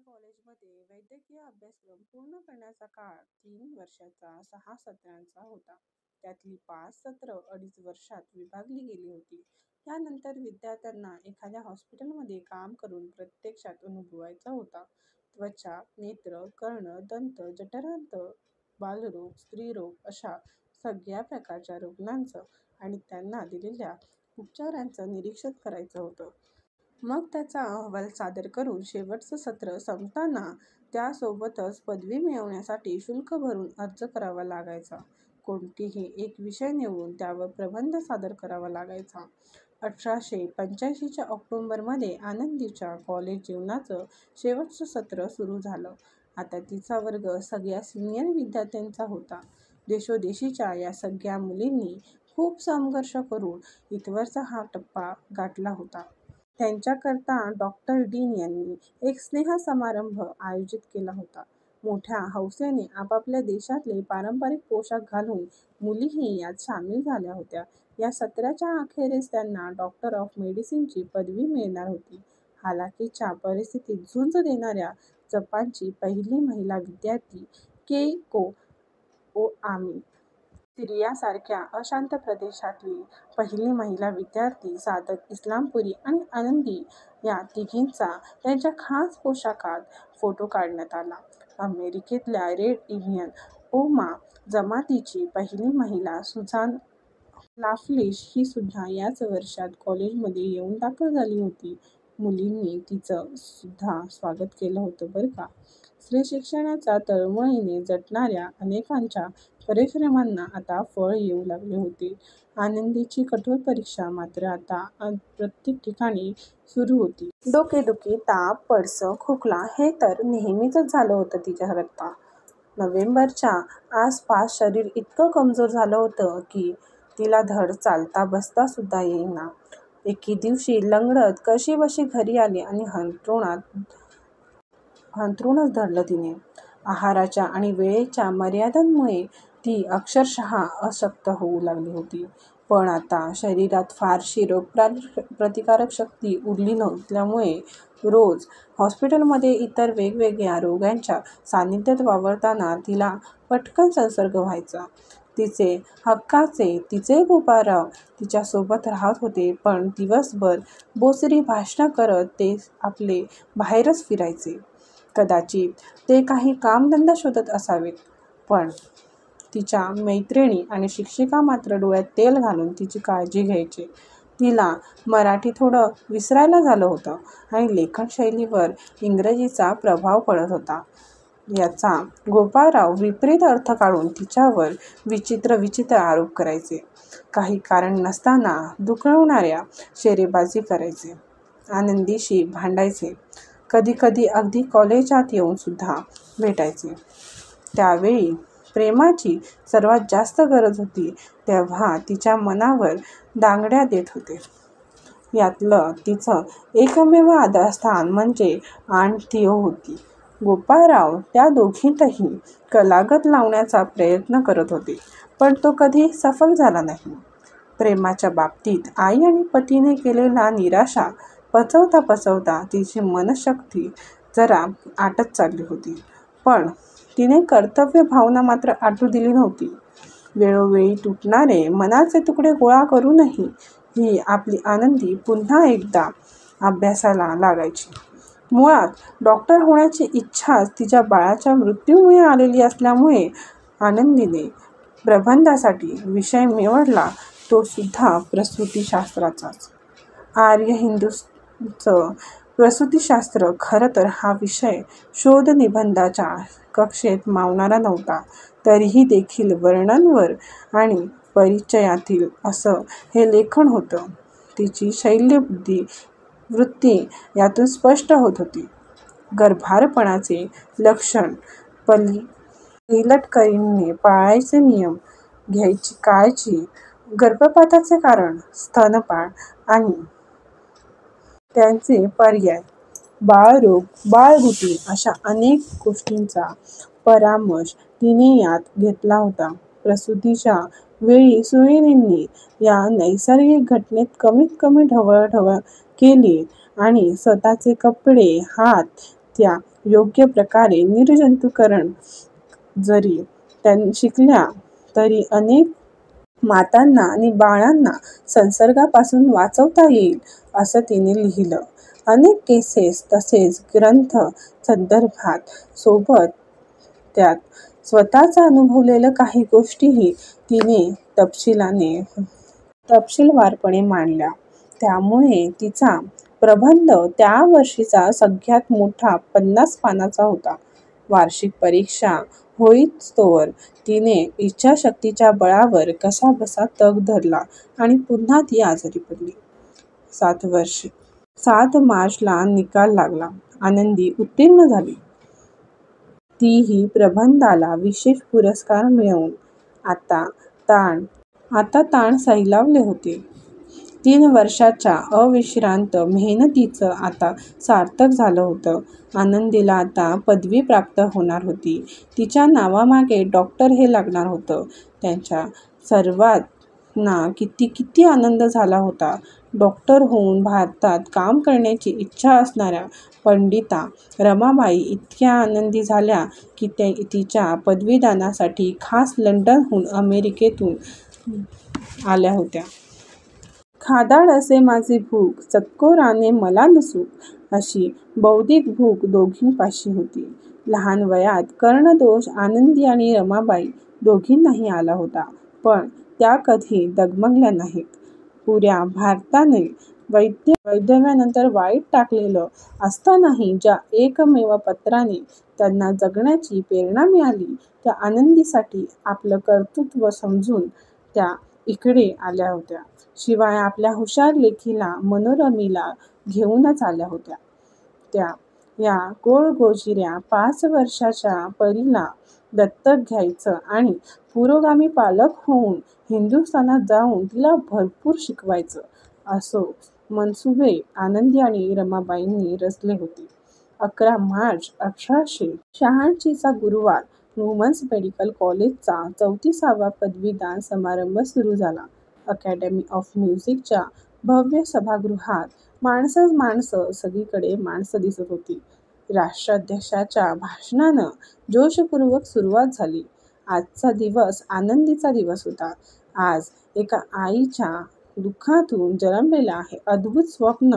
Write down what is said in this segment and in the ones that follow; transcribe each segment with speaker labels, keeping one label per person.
Speaker 1: कॉलेजमध्ये वैद्यकीय अभ्यासक्रम पूर्ण करण्याचा काळ 3 वर्षाचा 6 सत्रांचा होता. त्यातली 5 सत्र 2.5 वर्षात विभागली गेली होती. त्यानंतर विद्यार्थ्यांना एखाद्या हॉस्पिटलमध्ये काम करून प्रत्यक्षात अनुभवायचा होता. त्वचा, नेत्र, कर्ण, दंत, जठरांत, बालरोग, स्त्रीरोग अशा सगळ्या प्रकारच्या रुग्णांचं आणि त्यांना दिलेल्या उपचारांचं निरीक्षण करायचं होतं. मग त्याचा अहवाल सादर करून शेवटचं सत्र संपताना त्यासोबतच पदवी मिळवण्यासाठी शुल्क भरून अर्ज करावा लागायचा. कोणतीही एक विषय निवडून त्यावर प्रबंध सादर करावा लागायचा. 1885च्या ऑक्टोबरमध्ये आनंदीच्या कॉलेज जीवनाचं शेवटचं सत्र सुरू झालं. आता तिचा वर्ग सगळ्या सिनियर विद्यार्थ्यांचा होता. देशोदेशीच्या या सगळ्या मुलींनी खूप संघर्ष करून इथवरचा हा टप्पा गाठला होता. त्यांच्याकरता डॉक्टर डीन यांनी एक स्नेहसमारंभ आयोजित केला होता. मोठ्या हौसेने आपापल्या देशातले पारंपरिक पोशाख घालून मुलीही यात सामील झाल्या होत्या. या सत्राच्या अखेरीस त्यांना डॉक्टर ऑफ मेडिसिनची पदवी मिळणार होती. हालाकीच्या परिस्थितीत झुंज देणाऱ्या जपानची पहिली महिला विद्यार्थी केइको ओआमी, सिरियासारख्या अशांत प्रदेशातली पहिली महिला विद्यार्थी सादक इस्लामपुरी आणि आनंदी या तिघींचा त्यांच्या खास पोशाखात फोटो काढण्यात आला. अमेरिकेतल्या रेड इंडियन ओमा जमातीची पहिली महिला सुझान लाफ्लिश ही सुद्धा याच वर्षात कॉलेजमध्ये येऊन दाखल झाली होती. मुलींनी तिचं सुद्धा स्वागत केलं होतं बरं का. स्त्री शिक्षणाच्या तळमळीने झटणाऱ्या अनेकांच्या परिश्रमांना आता फळ येऊ लागले होते. आनंदीची कठोर परीक्षा मात्र आता प्रत्येक ठिकाणी सुरू होती. डोकेदुखी, ताप, पडसं, खोकला हे तर नेहमीच झालं होतं तिच्याकरता. नोव्हेंबरच्या आसपास शरीर इतकं कमजोर झालं होतं की तिला धड चालता बसता सुद्धा येईना. एके दिवशी लंगडत कशीबशी घरी आली आणि अंथरूणच धरलं तिने. आहाराच्या आणि वेळेच्या मर्यादांमुळे ती अक्षरशः अशक्त होऊ लागली होती. पण आता शरीरात फारशी रोगप्रतिकारक शक्ती उरली नसल्यामुळे रोज हॉस्पिटलमध्ये इतर वेगवेगळ्या रोग्यांच्या सानिध्यात वावरताना तिला पटकन संसर्ग व्हायचा. तिचे हक्काचे तिचे गोपाळराव तिच्यासोबत राहत होते, पण दिवसभर बोचरी भाषणं करत ते आपले बाहेरच फिरायचे. कदाचित ते काही कामधंदा शोधत असावेत, पण तिच्या मैत्रिणी आणि शिक्षिका मात्र डोळ्यात तेल घालून तिची काळजी घ्यायचे. तिला मराठी थोडं विसरायला झालं होतं आणि लेखनशैलीवर इंग्रजीचा प्रभाव पडत होता. याचा गोपाळराव विपरीत अर्थ काढून तिच्यावर विचित्र आरोप करायचे. काही कारण नसताना दुखवणाऱ्या शेरेबाजी करायचे. आनंदीशी भांडायचे. कधी अगदी कॉलेजात येऊन सुद्धा भेटायचे. त्यावेळी प्रेमाची सर्वात जास्त गरज होती तेव्हा तिच्या मनावर दांगड्या देत होते. यातलं तिचं एकमेव आधारस्थान म्हणजे आंट थियो होती. गोपाळराव त्या दोघींतही कलागत लावण्याचा प्रयत्न करत होते, पण तो कधी सफल झाला नाही. प्रेमाच्या बाबतीत आई आणि पतीने केलेला निराशा पचवता तिची मनशक्ती जरा आटत चालली होती. पण तिने कर्तव्य भावना मात्र आटू दिली नव्हती. वेळोवेळी तुटणारे मनाचे तुकडे गोळा करूनही ही आपली आनंदी पुन्हा एकदा अभ्यासाला लागायची. मुळात डॉक्टर होण्याची इच्छाच तिच्या बाळाच्या मृत्यूमुळे आलेली असल्यामुळे आनंदीने प्रबंधासाठी विषय निवडला, तो सुद्धा प्रसूतिशास्त्राचाच. आर्य हिंदूंचं प्रसूतिशास्त्र खरं तर हा विषय शोधनिबंधाच्या कक्षेत मावणारा नव्हता. तरीही देखील वर्णनवर आणि परिचयातील असं हे लेखन होतं. तिची शल्यवृत्ती यातून स्पष्ट होत होती. गर्भारपणाचे लक्षण, पहिलटकरींनी पाळायचे नियम, घ्यायची काळजी, गर्भपाताचे कारण, स्तनपान आणि त्याचे पर्याय, बाळरोग, बाळगुटी अशा अनेक गोष्टींचा परामर्श तिने यात घेतला होता. प्रसूतीच्या वेळी सुईणींनी या नैसर्गिक घटनेत कमीत कमी ढवळाढवळ केली आणि स्वतःचे कपडे, हात त्या योग्य प्रकारे निर्जंतुकीकरण जरी शिकल्या तरी अनेक मातांना आणि बाळांना संसर्गापासून वाचवता येईल असं तिने लिहिलं. अनेक केसेस तसेच ग्रंथ संदर्भात सोबत त्यात स्वतःच अनुभवलेलं काही गोष्टीही तिने तपशीलवारपणे मांडल्या. त्यामुळे तिचा प्रबंध त्या वर्षीचा सगळ्यात मोठा 50 पानाचा होता. वार्षिक परीक्षा होईस्तोवर तिने इच्छाशक्तीच्या बळावर कसाबसा तग धरला आणि पुन्हा ती आजारी पडली. 7 मार्चला निकाल लागला. आनंदी उत्तीर्ण झाली. तीही प्रबंधाला विशेष पुरस्कार मिळवून आता ताण सैलावले होते. 3 वर्षाच्या अविश्रांत मेहनतीचं आता सार्थक झालं होतं. आनंदीला आता पदवी प्राप्त होणार होती. तिच्या नावामागे डॉक्टर हे लागणार होतं. त्यांच्या सर्वांना किती आनंद झाला होता. डॉक्टर होऊन भारतात काम करण्याची इच्छा असणाऱ्या पंडिता रमाबाई इतक्या आनंदी झाल्या की तिच्या पदवीदानासाठी खास लंडनहून अमेरिकेतून आल्या होत्या. खादाड असे माझी भूक, चतकोराने मला नसूक, अशी बौद्धिक भूक दोघींपाशी होती. लहान वयात कर्णदोष आनंदी आणि रमाबाई दोघींनाही आला होता. पण त्या कधी डगमगल्या नाहीत. पुऱ्या भारताने वैधव्यानंतर वाईट टाकलेलं असतानाही ज्या एकमेव पत्राने त्यांना जगण्याची प्रेरणा मिळाली, त्या आनंदीसाठी आपलं कर्तृत्व समजून त्या इकडे आल्या होत्या. शिवाय आपल्या हुशार लेकीला मनोरमीला घेऊनच आल्या होत्या. त्या या गोडगोजिऱ्या 5 वर्षाच्या परीला दत्तक घ्यायचं आणि पुरोगामी पालक होऊन हिंदुस्थानात जाऊन तिला भरपूर शिकवायचं असो मनसुबे आनंदी आणि रमाबाईंनी रचले होते. 11 मार्च 1886 चा गुरुवार वुमन्स मेडिकल कॉलेजचा 34वा पदवीदान समारंभ सुरू झाला. अकॅडमी ऑफ म्युझिकच्या भव्य सभागृहात माणसंच माणसं, सगळीकडे माणसं दिसत होती. राष्ट्राध्यक्षाच्या भाषणानं जोशपूर्वक सुरुवात झाली. आजचा दिवस आनंदीचा दिवस होता. आज एका आईच्या दुःखातून जन्मलेलं हे अद्भुत स्वप्न,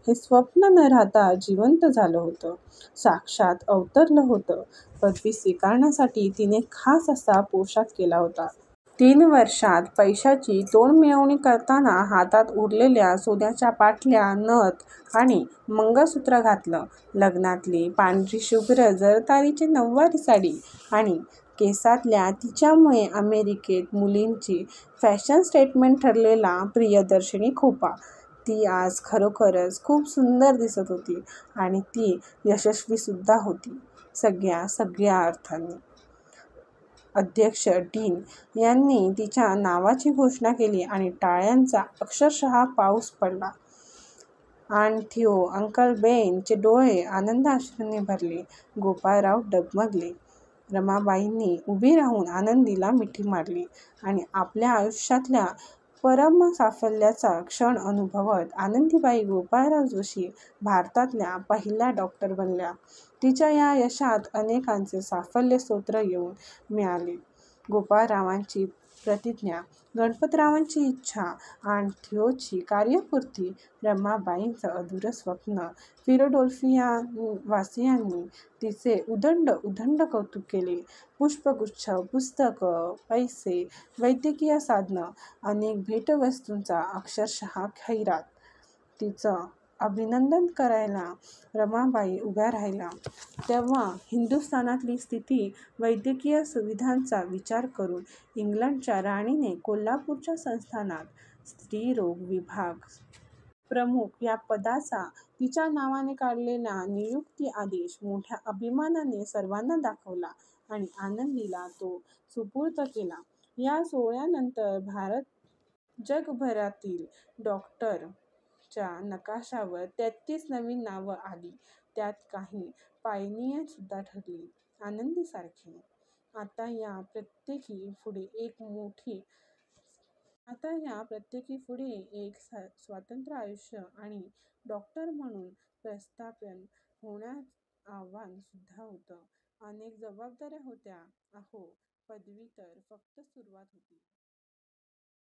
Speaker 1: हे स्वप्न न राहता जिवंत झालं होतं, साक्षात अवतरलं होतं. पदवी स्वीकारण्यासाठी तिने खास असा पोशाख केला होता. 3 वर्षात पैशाची तोंडमिळवणी करताना हातात उरलेल्या सोन्याच्या पाटल्या, नथ आणि मंगळसूत्र घातलं. लग्नातली पांढरी शुभ्र जरतारीची नऊवारी साडी आणि केसातल्या तिच्यामुळे अमेरिकेत मुलींची फॅशन स्टेटमेंट ठरलेला प्रियदर्शनी खोपा. ती आज खरोखरच खूप सुंदर दिसत होती आणि ती यशस्वीसुद्धा होती. सगळ्या अर्थाने. अध्यक्ष डीन यांनी तिच्या नावाची घोषणा केली आणि टाळ्यांचा अक्षरशः पाऊस पडला. आण थियो, अंकल बेन चे डोळे आनंदाश्रूंनी भरले. गोपाळराव डगमगले. रमाबाईंनी उभी राहून आनंदीला मिठी मारली आणि आपल्या आयुष्यातल्या परमसाफल्याचा क्षण अनुभवत आनंदीबाई गोपाळराव जोशी भारतातल्या पहिल्या डॉक्टर बनल्या. तिच्या या यशात अनेकांचे साफल्यस्तोत्र येऊन मिळाले. गोपाळरावांची प्रतिज्ञा, गणपतरावांची इच्छा, आण थिओची कार्यपूर्ती, रमाबाईंचं अधुरं स्वप्न. फिलाडेल्फियावासियांनी तिचे उदंड कौतुक केले. पुष्पगुच्छ, पुस्तकं, पैसे, वैद्यकीय साधनं, अनेक भेटवस्तूंचा अक्षरशः खैरात. तिचं अभिनंदन करायला रमाबाई उभ्या राहिल्या तेव्हा हिंदुस्थानातली स्थिती, वैद्यकीय सुविधांचा विचार करून इंग्लंडच्या राणीने कोल्हापूरच्या संस्थानात स्त्रीरोग विभाग प्रमुख या पदाचा तिच्या नावाने काढलेला नियुक्ती आदेश मोठ्या अभिमानाने सर्वांना दाखवला आणि आनंदीला तो सुपूर्द केला. या सोहळ्यानंतर जगभरातील डॉक्टरच्या नकाशावर 33 नवीन नावं आली. त्यात काही पायनियर सुद्धा ठरली, आनंदीसारखी. आता या प्रत्येकी पुढे एक स्वतंत्र आयुष्य आणि डॉक्टर म्हणून प्रस्थापन होणार आव्हान सुद्धा होतं. अनेक जबाबदाऱ्या होत्या. अहो, पदवी तर फक्त सुरुवात होती.